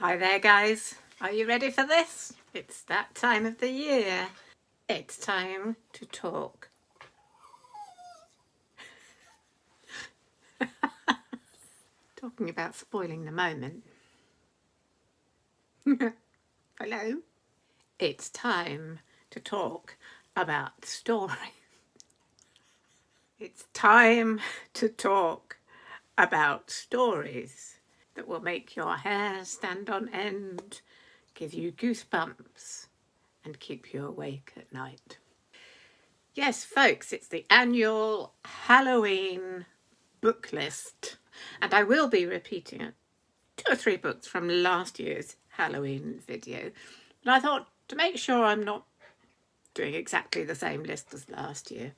Hi there guys, are you ready for this? It's that time of the year. It's time to talk. Talking about spoiling the moment. Hello? It's time to talk about story. It's time to talk about stories that will make your hair stand on end, give you goosebumps, and keep you awake at night. Yes, folks, it's the annual Halloween book list, and I will be repeating 2 or 3 books from last year's Halloween video. But I thought, to make sure I'm not doing exactly the same list as last year,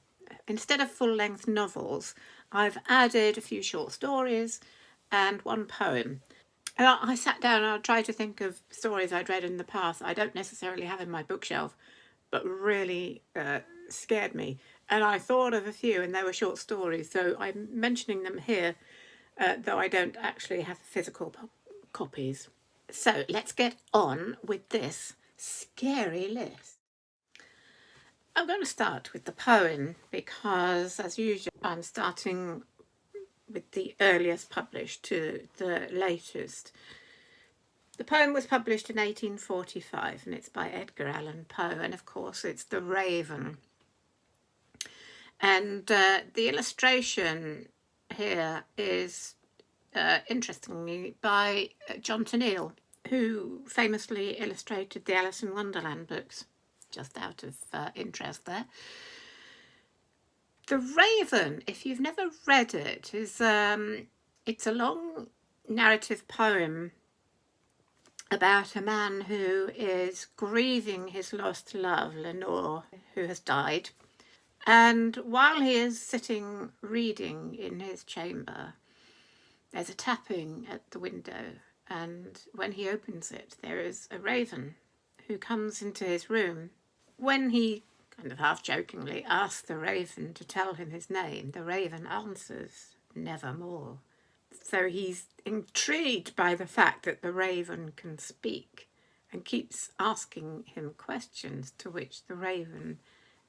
instead of full-length novels, I've added a few short stories and 1 poem. And I sat down and I tried to think of stories I'd read in the past I don't necessarily have in my bookshelf, but really scared me. And I thought of a few, and they were short stories, so I'm mentioning them here, though I don't actually have physical copies. So let's get on with this scary list. I'm going to start with the poem because, as usual, I'm starting with the earliest published to the latest. The poem was published in 1845 and it's by Edgar Allan Poe, and of course it's The Raven. And the illustration here is, interestingly, by John Tenniel, who famously illustrated the Alice in Wonderland books, just out of interest there. The Raven, if you've never read it, is it's a long narrative poem about a man who is grieving his lost love, Lenore, who has died. And while he is sitting reading in his chamber, there's a tapping at the window, and when he opens it, there is a raven who comes into his room. When he kind of half-jokingly asks the raven to tell him his name, the raven answers, "Nevermore." So he's intrigued by the fact that the raven can speak and keeps asking him questions, to which the raven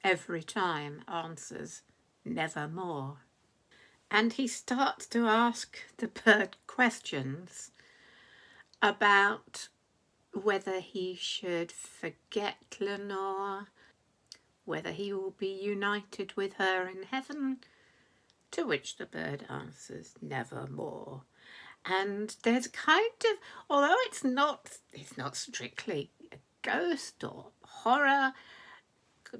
every time answers, "Nevermore." And he starts to ask the bird questions about whether he should forget Lenore, whether he will be united with her in heaven, to which the bird answers, "Nevermore." And there's kind of, although it's not strictly a ghost or horror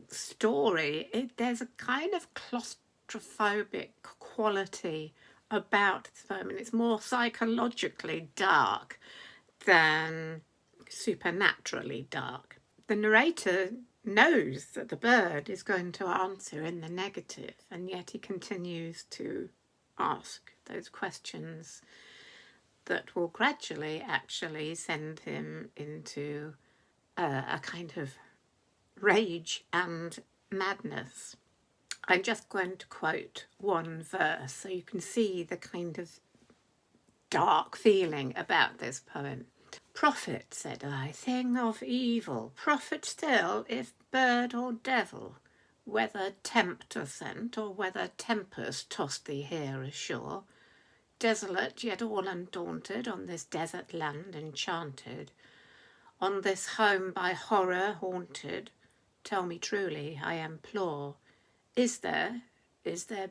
story, there's a kind of claustrophobic quality about this poem, and it's more psychologically dark than supernaturally dark. The narrator knows that the bird is going to answer in the negative, and yet he continues to ask those questions that will gradually actually send him into a kind of rage and madness. I'm just going to quote 1 verse so you can see the kind of dark feeling about this poem. "Prophet, said I, thing of evil, prophet still, if bird or devil, whether tempter sent or whether tempest tossed thee here ashore, desolate yet all undaunted, on this desert land enchanted, on this home by horror haunted, tell me truly, I implore, is there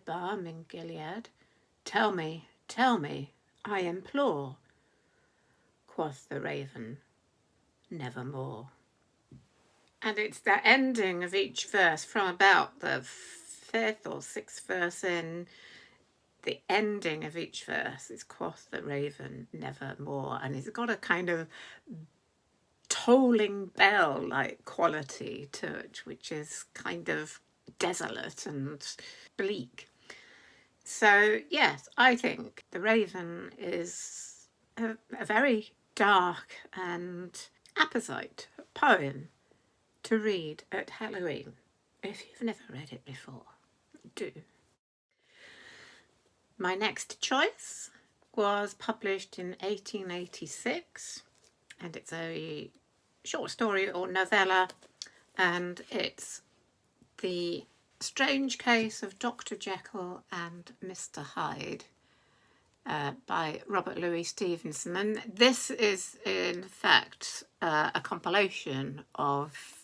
balm in Gilead? Tell me, I implore." Quoth the raven, "Nevermore." And it's the ending of each verse, from about the 5th or 6th verse in, the ending of each verse is "Quoth the raven, nevermore," and it's got a kind of tolling bell-like quality to it, which is kind of desolate and bleak. So yes, I think The Raven is a very dark and apposite poem to read at Halloween. If you've never read it before, do. My next choice was published in 1886 and it's a short story or novella, and it's The Strange Case of Dr. Jekyll and Mr Hyde by Robert Louis Stevenson. And this is in fact a compilation of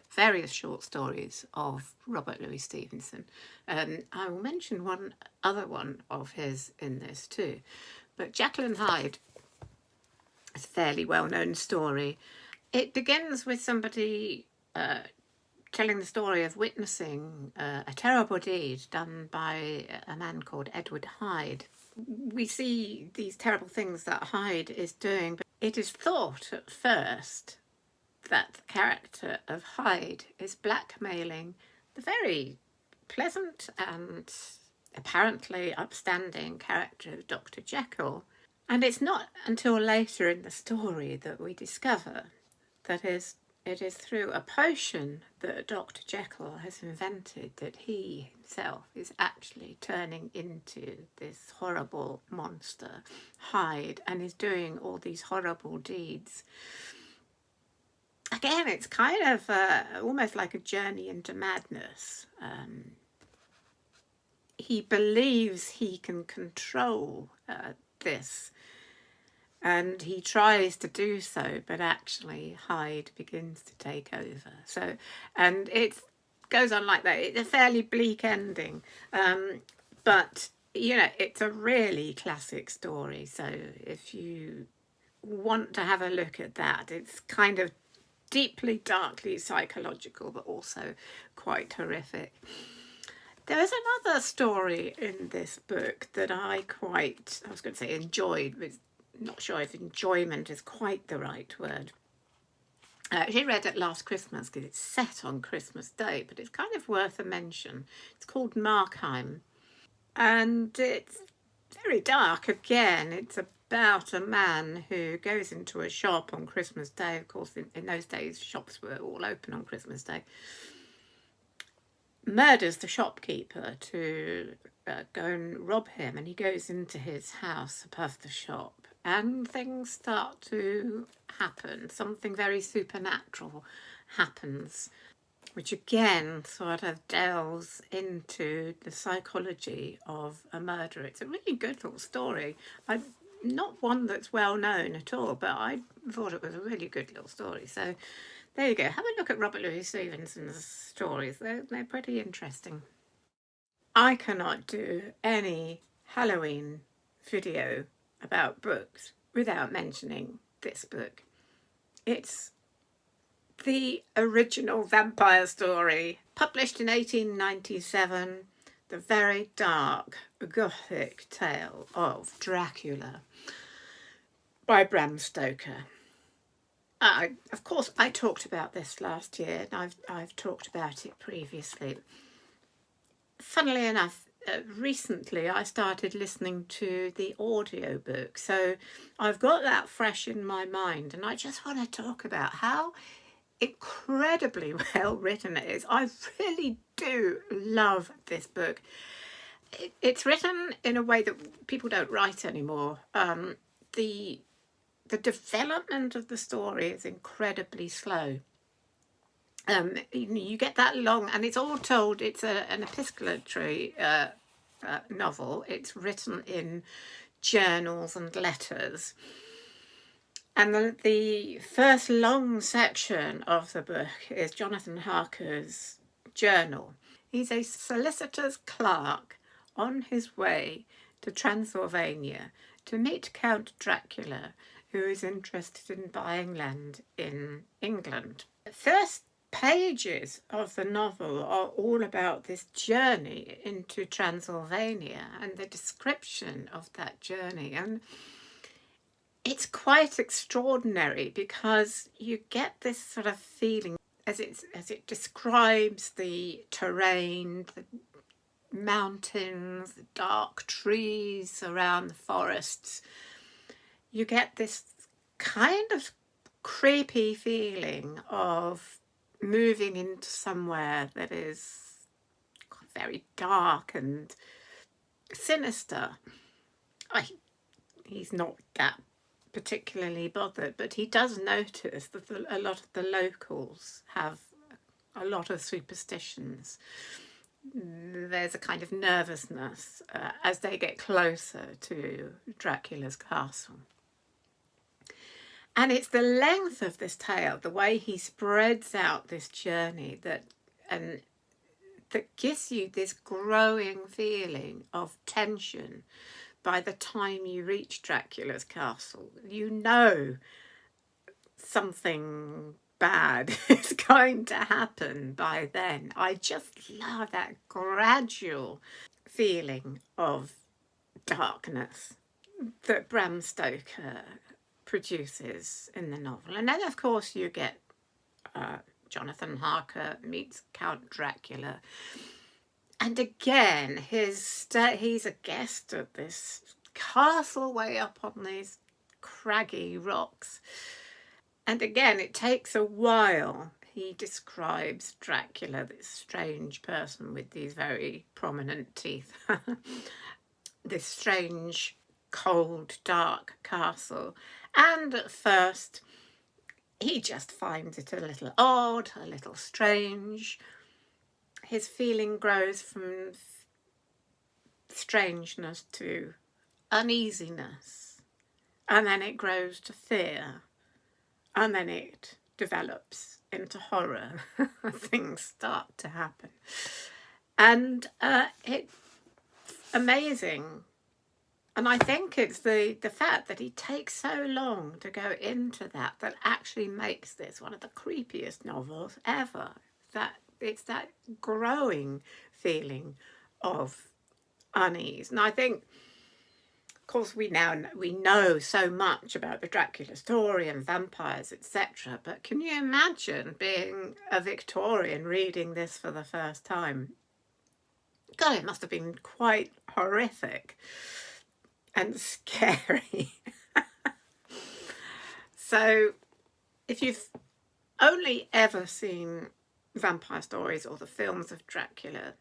various short stories of Robert Louis Stevenson. I will mention one other one of his in this too. But Jackal and Hyde is a fairly well-known story. It begins with somebody telling the story of witnessing a terrible deed done by a man called Edward Hyde. We see these terrible things that Hyde is doing, but it is thought at first that the character of Hyde is blackmailing the very pleasant and apparently upstanding character of Dr. Jekyll. And it's not until later in the story that we discover that it is through a potion that Dr. Jekyll has invented that he himself is actually turning into this horrible monster, Hyde, and is doing all these horrible deeds. Again, it's kind of almost like a journey into madness. He believes he can control this, and he tries to do so, but actually Hyde begins to take over. So, and it goes on like that. It's a fairly bleak ending, but you know, it's a really classic story. So if you want to have a look at that, it's kind of deeply, darkly psychological, but also quite horrific. There is another story in this book that I was going to say enjoyed, but not sure if enjoyment is quite the right word. I actually read it last Christmas because it's set on Christmas Day, but it's kind of worth a mention. It's called Markheim, and it's very dark again. It's about a man who goes into a shop on Christmas Day. Of course, in those days, shops were all open on Christmas Day. Murders the shopkeeper to go and rob him, and he goes into his house above the shop, and things start to happen. Something very supernatural happens, which again sort of delves into the psychology of a murder. It's a really good little story. Not one that's well known at all, but I thought it was a really good little story. So there you go. Have a look at Robert Louis Stevenson's stories. They're pretty interesting. I cannot do any Halloween video about books without mentioning this book. It's the original vampire story, published in 1897, the very dark, gothic tale of Dracula by Bram Stoker. Of course, I talked about this last year, and I've talked about it previously. Funnily enough, recently I started listening to the audiobook, so I've got that fresh in my mind, and I just want to talk about how incredibly well written it is. I really do love this book. It's written in a way that people don't write anymore. The development of the story is incredibly slow. You get that long, and it's all told. It's an epistolary novel. It's written in journals and letters. And the first long section of the book is Jonathan Harker's journal. He's a solicitor's clerk on his way to Transylvania to meet Count Dracula, who is interested in buying land in England. The first pages of the novel are all about this journey into Transylvania and the description of that journey. And it's quite extraordinary because you get this sort of feeling as it describes the terrain, the mountains, the dark trees around the forests. You get this kind of creepy feeling of moving into somewhere that is very dark and sinister. He's not that particularly bothered, but he does notice that a lot of the locals have a lot of superstitions. There's a kind of nervousness as they get closer to Dracula's castle. And it's the length of this tale, the way he spreads out this journey, that gives you this growing feeling of tension. By the time you reach Dracula's castle, you know something bad is going to happen by then. I just love that gradual feeling of darkness that Bram Stoker produces in the novel. And then, of course, you get Jonathan Harker meets Count Dracula. And again, he's a guest at this castle way up on these craggy rocks. And again, it takes a while. He describes Dracula, this strange person with these very prominent teeth. This strange, cold, dark castle. And at first, he just finds it a little odd, a little strange. His feeling grows from strangeness to uneasiness. And then it grows to fear. And then it develops into horror. Things start to happen. And it's amazing. And I think it's the fact that he takes so long to go into that actually makes this one of the creepiest novels ever. It's that growing feeling of unease. And I think, of course, we know so much about the Dracula story and vampires, etc. But can you imagine being a Victorian reading this for the first time? God, it must have been quite horrific and scary. So, if you've only ever seen vampire stories or the films of Dracula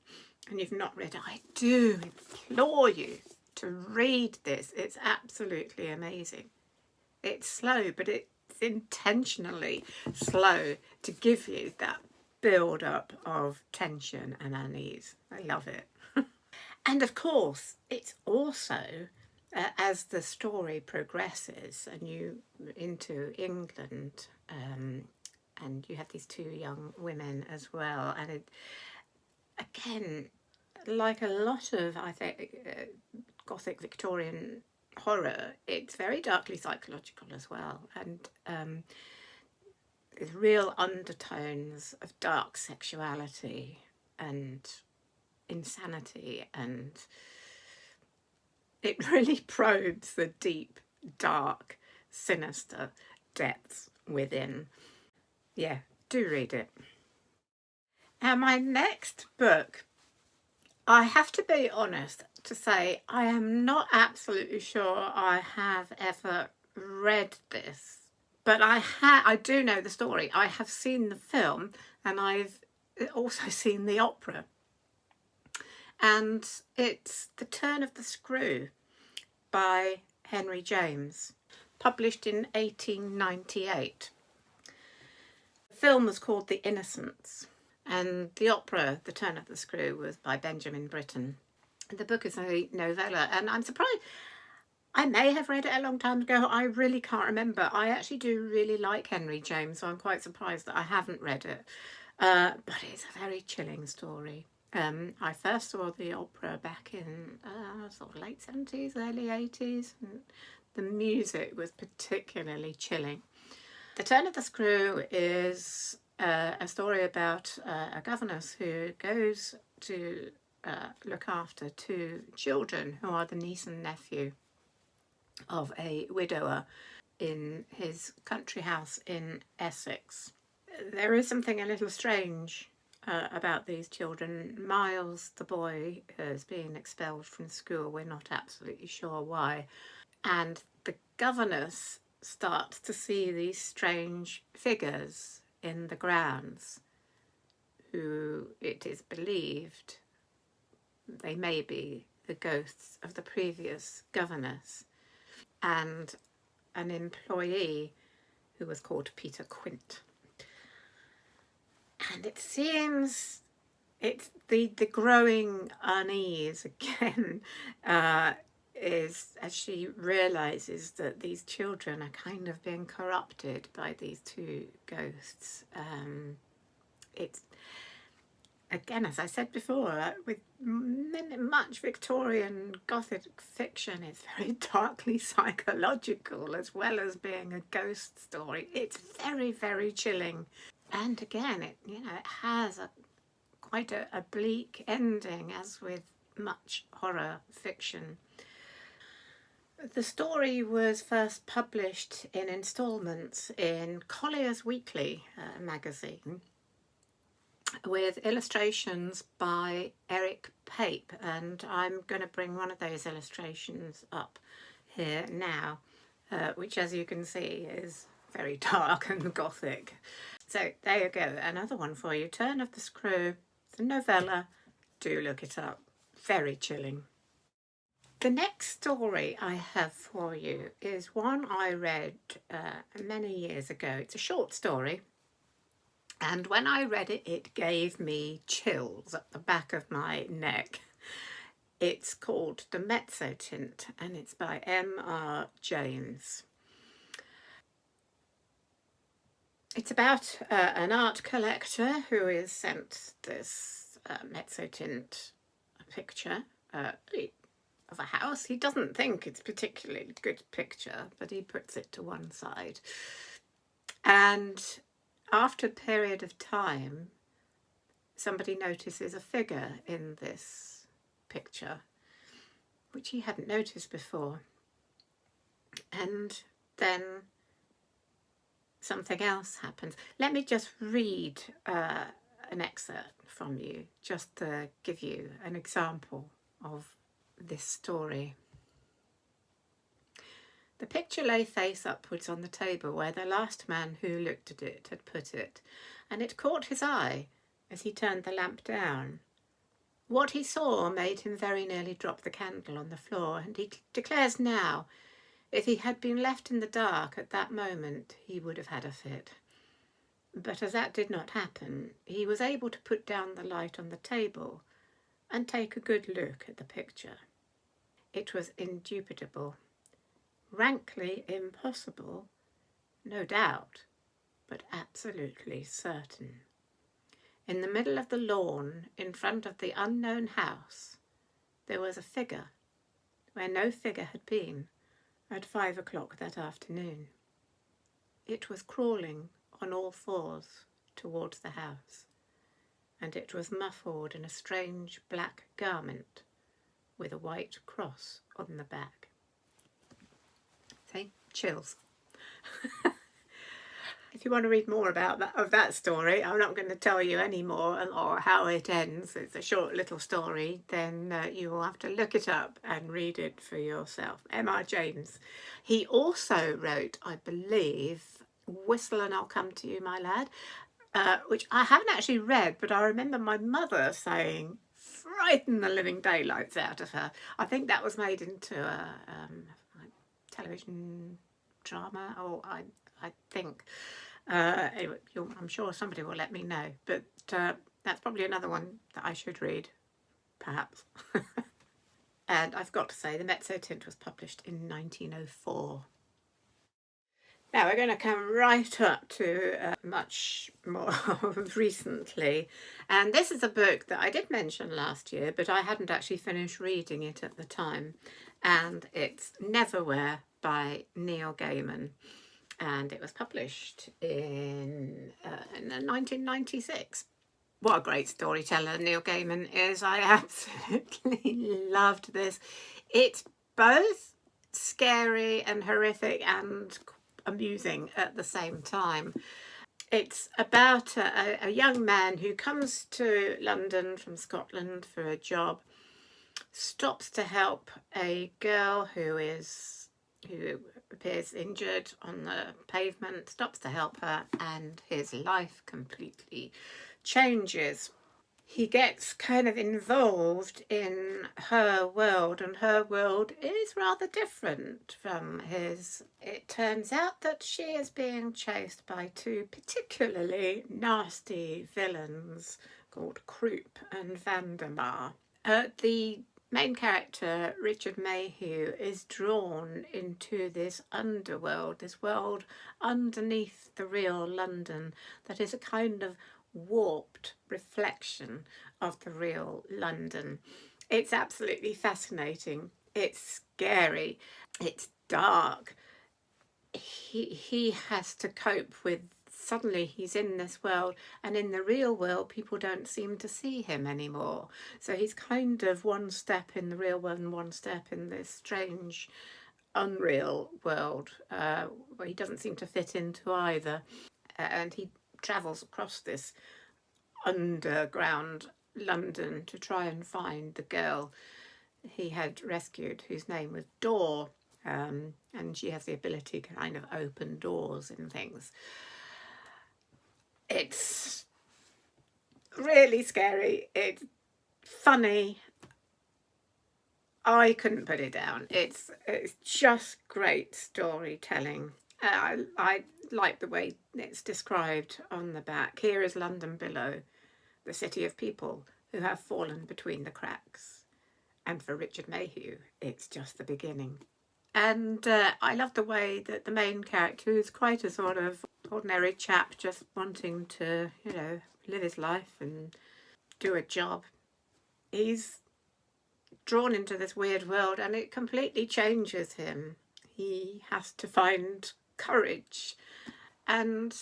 and you've not read it, I do implore you to read this. It's absolutely amazing. It's slow, but it's intentionally slow to give you that build up of tension and unease. I love it. And of course, it's also as the story progresses and you into England, and you have these two young women as well, and it, again, like a lot of, I think, Gothic Victorian horror, it's very darkly psychological as well, and there's real undertones of dark sexuality and insanity, and it really probes the deep, dark, sinister depths within. Yeah, do read it. Now, my next book, I have to be honest to say I am not absolutely sure I have ever read this, but I do know the story. I have seen the film and I've also seen the opera. And it's The Turn of the Screw by Henry James, published in 1898. The film was called The Innocents, and the opera, The Turn of the Screw, was by Benjamin Britten. The book is a novella, and I'm surprised. I may have read it a long time ago. I really can't remember. I actually do really like Henry James, so I'm quite surprised that I haven't read it. But it's a very chilling story. I first saw the opera back in sort of late 70s, early 80s, and the music was particularly chilling. The Turn of the Screw is a story about a governess who goes to look after two children who are the niece and nephew of a widower in his country house in Essex. There is something a little strange about these children. Miles, the boy, is being expelled from school. We're not absolutely sure why. And the governess starts to see these strange figures in the grounds, who it is believed they may be the ghosts of the previous governess. And an employee who was called Peter Quint. And it seems it's the growing unease again is as she realizes that these children are kind of being corrupted by these two ghosts. It's again, as I said before, with much Victorian Gothic fiction, it's very darkly psychological as well as being a ghost story. It's very, very chilling. And again, it has quite a bleak ending, as with much horror fiction. The story was first published in instalments in Collier's Weekly magazine, with illustrations by Eric Pape, and I'm going to bring one of those illustrations up here now, which, as you can see, is very dark and gothic. So there you go, another one for you. Turn of the Screw, the novella. Do look it up. Very chilling. The next story I have for you is one I read many years ago. It's a short story. And when I read it, it gave me chills at the back of my neck. It's called The Meto Tint, and it's by M.R. James. It's about an art collector who is sent this Meto Tint picture of a house. He doesn't think it's a particularly good picture, but he puts it to one side. And after a period of time, somebody notices a figure in this picture, which he hadn't noticed before. And then something else happens. Let me just read an excerpt from you, just to give you an example of this story. The picture lay face upwards on the table where the last man who looked at it had put it, and it caught his eye as he turned the lamp down. What he saw made him very nearly drop the candle on the floor, and he declares now, if he had been left in the dark at that moment, he would have had a fit. But as that did not happen, he was able to put down the light on the table and take a good look at the picture. It was indubitable. Rankly impossible, no doubt, but absolutely certain. In the middle of the lawn, in front of the unknown house, there was a figure where no figure had been at 5 o'clock that afternoon. It was crawling on all fours towards the house, and it was muffled in a strange black garment with a white cross on the back. See? Chills. If you want to read more about that story, I'm not going to tell you any more or how it ends. It's a short little story. Then you will have to look it up and read it for yourself. M.R. James. He also wrote, I believe, Whistle and I'll Come to You, My Lad, which I haven't actually read, but I remember my mother saying, frighten the living daylights out of her. I think that was made into a television drama, or I think. Anyway, I'm sure somebody will let me know, but that's probably another one that I should read, perhaps. And I've got to say, the Meto Tint was published in 1904. Now we're going to come right up to much more recently, and this is a book that I did mention last year, but I hadn't actually finished reading it at the time, and it's Neverwhere by Neil Gaiman, and it was published in 1996. What a great storyteller Neil Gaiman is. I absolutely loved this. It's both scary and horrific and amusing at the same time. It's about a young man who comes to London from Scotland for a job, stops to help a girl who appears injured on the pavement, stops to help her, and his life completely changes. he gets kind of involved in her world, and her world is rather different from his. It turns out that she is being chased by two particularly nasty villains called Croup and Vandermeer. The main character, Richard Mayhew, is drawn into this underworld, this world underneath the real London that is a kind of warped reflection of the real London. It's absolutely fascinating. It's scary. It's dark. He has to cope with, suddenly he's in this world, and in the real world people don't seem to see him anymore. So he's kind of one step in the real world and one step in this strange unreal world, where he doesn't seem to fit into either. And he travels across this underground London to try and find the girl he had rescued, whose name was Dor, and she has the ability to kind of open doors and things. It's really scary. It's funny. I couldn't put it down. It's just great storytelling. I like the way it's described on the back. Here is London below, the city of people who have fallen between the cracks. And for Richard Mayhew, it's just the beginning. And I love the way that the main character, who's quite a sort of ordinary chap just wanting to, live his life and do a job, he's drawn into this weird world and it completely changes him. He has to find courage and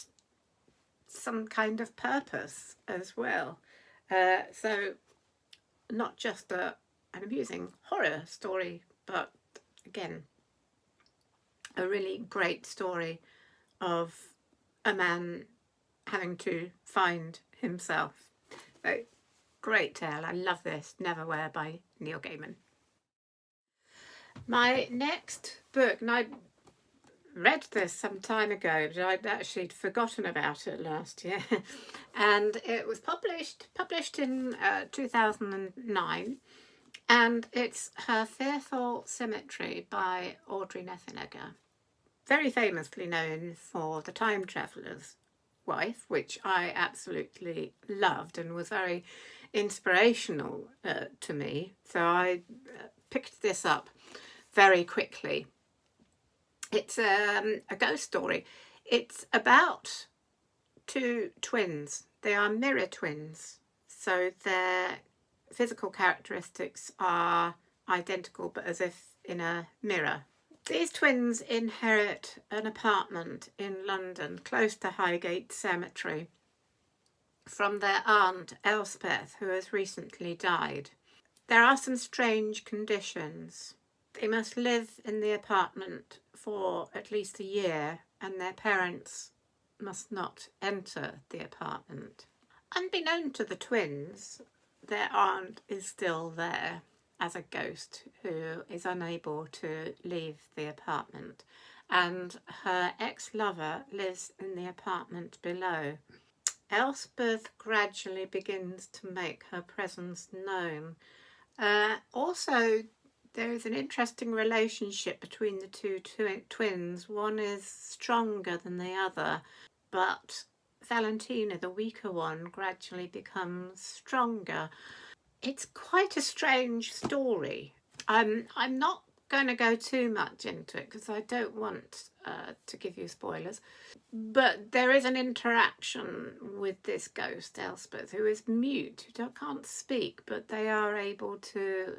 some kind of purpose as well. So not just an amusing horror story, but again, a really great story of a man having to find himself. So, great tale. I love this. Neverwhere by Neil Gaiman. My next book, and I read this some time ago, but I'd actually forgotten about it last year, and it was published in 2009, and it's Her Fearful Symmetry by Audrey Neffenegger. Very famously known for The Time Traveller's Wife, which I absolutely loved and was very inspirational to me. So I picked this up very quickly. It's a ghost story. It's about two twins. They are mirror twins. So their physical characteristics are identical, but as if in a mirror. These twins inherit an apartment in London, close to Highgate Cemetery, from their aunt Elspeth, who has recently died. There are some strange conditions. They must live in the apartment for at least a year, and their parents must not enter the apartment. Unbeknown to the twins, their aunt is still there as a ghost who is unable to leave the apartment, and her ex-lover lives in the apartment below. Elspeth gradually begins to make her presence known. Also, there is an interesting relationship between the two twins. One is stronger than the other, but Valentina, the weaker one, gradually becomes stronger. It's quite a strange story. I'm not going to go too much into it because I don't want to give you spoilers. But there is an interaction with this ghost, Elspeth, who is mute, who can't speak, but they are able to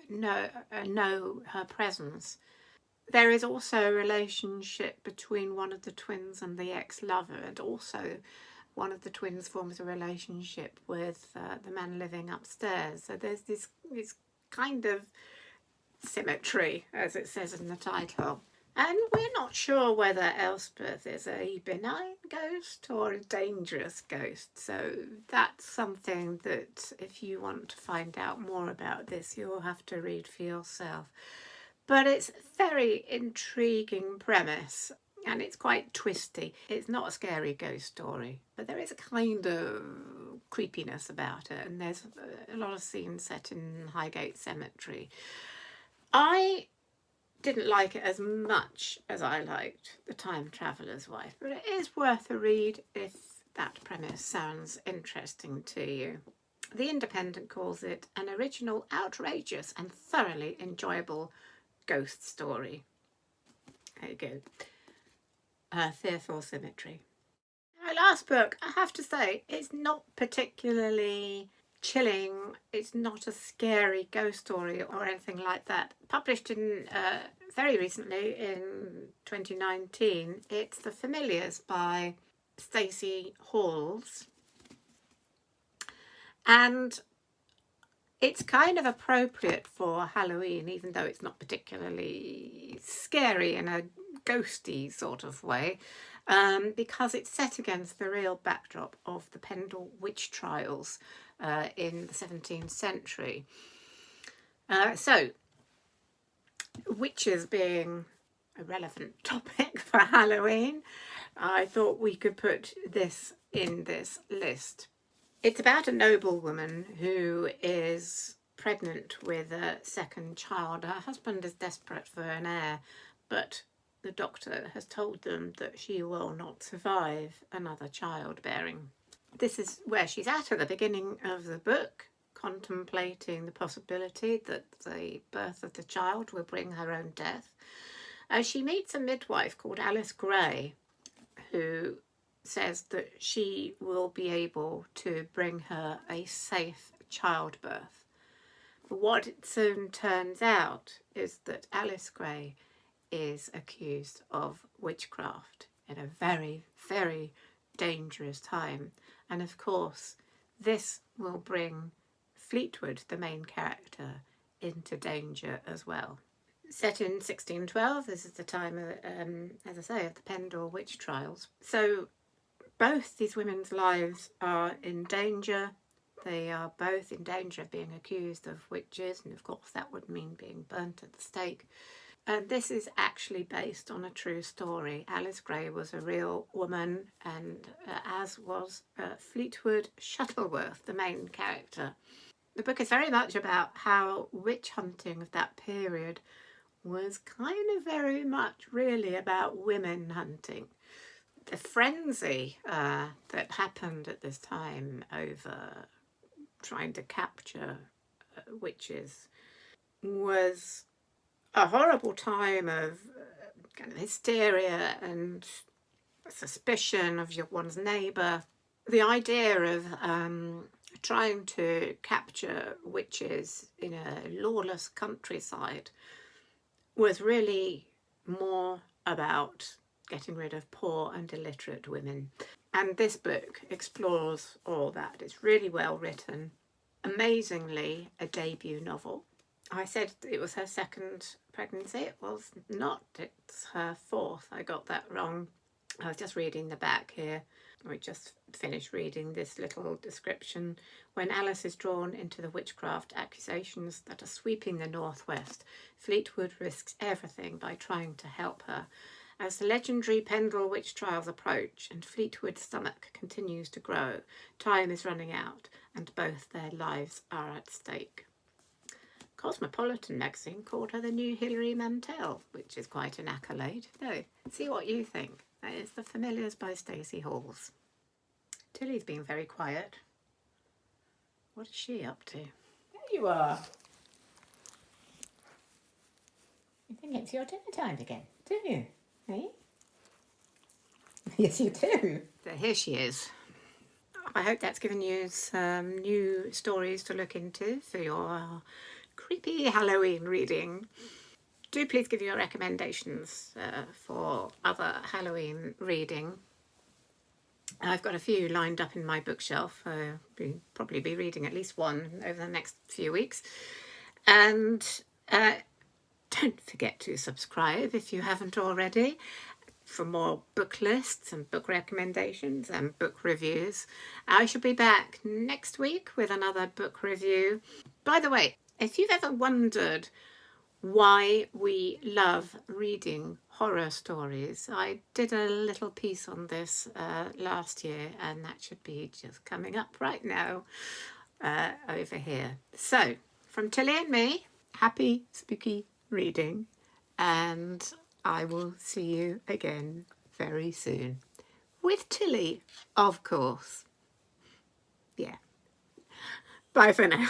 know her presence. There is also a relationship between one of the twins and the ex-lover, and also one of the twins forms a relationship with the man living upstairs. So there's this kind of symmetry, as it says in the title. And we're not sure whether Elspeth is a benign ghost or a dangerous ghost. So that's something that if you want to find out more about this, you'll have to read for yourself. But it's a very intriguing premise. And it's quite twisty. It's not a scary ghost story, but there is a kind of creepiness about it, and there's a lot of scenes set in Highgate Cemetery. I didn't like it as much as I liked The Time Traveller's Wife, but it is worth a read if that premise sounds interesting to you. The Independent calls it an original, outrageous and thoroughly enjoyable ghost story. There you go. Fearful Symmetry. My last book, I have to say, it's not particularly chilling. It's not a scary ghost story or anything like that. Published in very recently in 2019. It's The Familiars by Stacey Halls. And it's kind of appropriate for Halloween, even though it's not particularly scary in a ghosty sort of way, because it's set against the real backdrop of the Pendle witch trials in the 17th century. So, witches being a relevant topic for Halloween, I thought we could put this in this list. It's about a noblewoman who is pregnant with a second child. Her husband is desperate for an heir, but the doctor has told them that she will not survive another childbearing. This is where she's at the beginning of the book, contemplating the possibility that the birth of the child will bring her own death. She meets a midwife called Alice Gray, who says that she will be able to bring her a safe childbirth. But what it soon turns out is that Alice Gray is accused of witchcraft in a very, very dangerous time. And of course, this will bring Fleetwood, the main character, into danger as well. Set in 1612, this is the time, as I say, of the Pendle witch trials. So both these women's lives are in danger. They are both in danger of being accused of witches, and of course that would mean being burnt at the stake. And this is actually based on a true story. Alice Gray was a real woman, and as was Fleetwood Shuttleworth, the main character. The book is very much about how witch hunting of that period was kind of very much really about women hunting. The frenzy that happened at this time over trying to capture witches was a horrible time of kind of hysteria and suspicion of one's neighbour. The idea of trying to capture witches in a lawless countryside was really more about getting rid of poor and illiterate women. And this book explores all that. It's really well written. Amazingly, a debut novel. I said it was her second pregnancy. It was not. It's her fourth. I got that wrong. I was just reading the back here. We just finished reading this little description. When Alice is drawn into the witchcraft accusations that are sweeping the northwest, Fleetwood risks everything by trying to help her. As the legendary Pendle witch trials approach and Fleetwood's stomach continues to grow, time is running out and both their lives are at stake. Cosmopolitan magazine called her the new Hilary Mantel, which is quite an accolade. No, see what you think. That is The Familiars by Stacey Halls. Tilly's been very quiet. What is she up to? There you are. You think it's your dinner time again, do you? Hey? Yes, you do. So here she is. I hope that's given you some new stories to look into for your creepy Halloween reading. Do please give your recommendations for other Halloween reading. I've got a few lined up in my bookshelf. I'll probably be reading at least one over the next few weeks. And don't forget to subscribe if you haven't already for more book lists and book recommendations and book reviews. I shall be back next week with another book review. By the way, if you've ever wondered why we love reading horror stories. I did a little piece on this last year, and that should be just coming up right now over here. So, from Tilly and me, happy spooky reading, and I will see you again very soon. With Tilly, of course. Yeah. Bye for now.